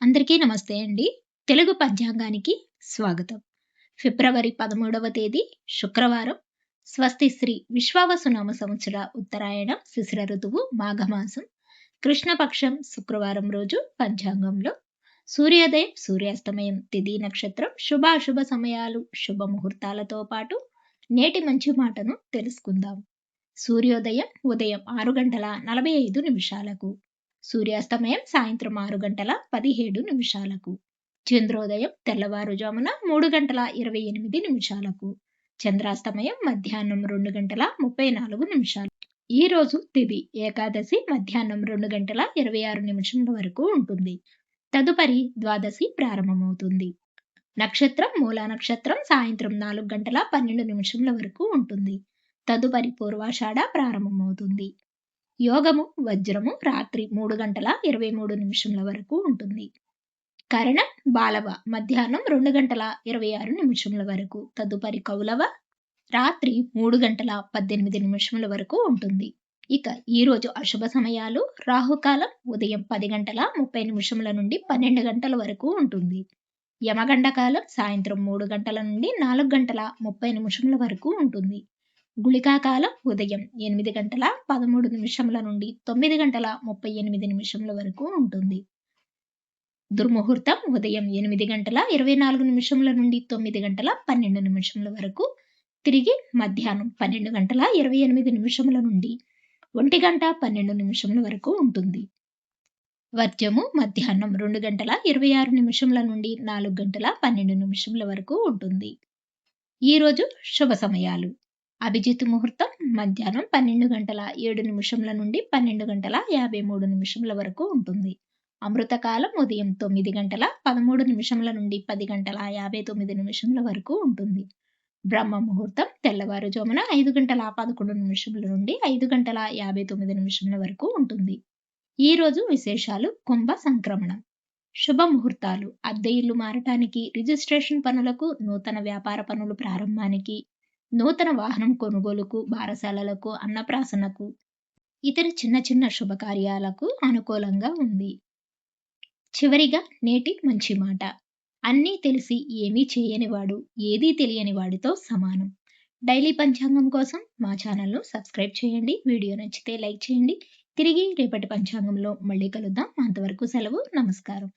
అందరికీ నమస్తే అండి. తెలుగు పంచాంగానికి స్వాగతం. ఫిబ్రవరి 13వ తేదీ శుక్రవారం. స్వస్తి శ్రీ విశ్వావసునామ సంవత్సర ఉత్తరాయణం శిశిర ఋతువు మాఘమాసం కృష్ణపక్షం శుక్రవారం రోజు పంచాంగంలో సూర్యోదయం సూర్యాస్తమయం తిథి నక్షత్రం శుభాశుభ సమయాలు శుభముహూర్తాలతో పాటు నేటి మంచి మాటను తెలుసుకుందాం. సూర్యోదయం ఉదయం 6:45 సూర్యాస్తమయం సాయంత్రం 6:17 చంద్రోదయం తెల్లవారుజామున 3:28 చంద్రాస్తమయం మధ్యాహ్నం 2:34. ఈ రోజు తిథి ఏకాదశి మధ్యాహ్నం 2:26 వరకు ఉంటుంది. తదుపరి ద్వాదశి ప్రారంభమవుతుంది. నక్షత్రం మూలా నక్షత్రం సాయంత్రం 4:12 వరకు ఉంటుంది. తదుపరి పూర్వాషాఢ ప్రారంభమవుతుంది. యోగము వజ్రము రాత్రి 3:23 వరకు ఉంటుంది. కరణం బాలవ మధ్యాహ్నం 2:26 వరకు. తదుపరి కౌలవ రాత్రి 3:18 వరకు ఉంటుంది. ఇక ఈ రోజు అశుభ సమయాలు రాహుకాలం ఉదయం 10:30 నుండి 12 వరకు ఉంటుంది. యమగండకాలం సాయంత్రం 3 నుండి 4:30 వరకు ఉంటుంది. గుళికాకాలం ఉదయం 8:13 నుండి 9:38 వరకు ఉంటుంది. దుర్ముహూర్తం ఉదయం 8:24 నుండి 9:12 వరకు. తిరిగి మధ్యాహ్నం 12:28 నుండి 1:12 వరకు ఉంటుంది. వర్జము మధ్యాహ్నం 2:26 నుండి 4:12 వరకు ఉంటుంది. ఈ రోజు శుభ సమయాలు అభిజిత్ ముహూర్తం మధ్యాహ్నం 12:07 నుండి 12:53 వరకు ఉంటుంది. అమృతకాలం ఉదయం 9:13 నుండి 10:59 వరకు ఉంటుంది. బ్రహ్మ ముహూర్తం తెల్లవారుజామున 5:11 నుండి 5:59 వరకు ఉంటుంది. ఈ రోజు విశేషాలు కుంభ సంక్రమణం. శుభ ముహూర్తాలు అద్దె ఇల్లు మారటానికి, రిజిస్ట్రేషన్ పనులకు, నూతన వ్యాపార పనులు ప్రారంభానికి, నూతన వాహనం కొనుగోలుకు, బారసాలలకు, అన్నప్రాసనకు, ఇతర చిన్న చిన్న శుభకార్యాలకు అనుకూలంగా ఉంది. చివరిగా నేటి మంచి మాట. అన్నీ తెలిసి ఏమీ చేయనివాడు ఏదీ తెలియని వాడితో సమానం. డైలీ పంచాంగం కోసం మా ఛానల్ను సబ్స్క్రైబ్ చేయండి. వీడియో నచ్చితే లైక్ చేయండి. తిరిగి రేపటి పంచాంగంలో మళ్ళీ కలుద్దాం. అంతవరకు సెలవు. నమస్కారం.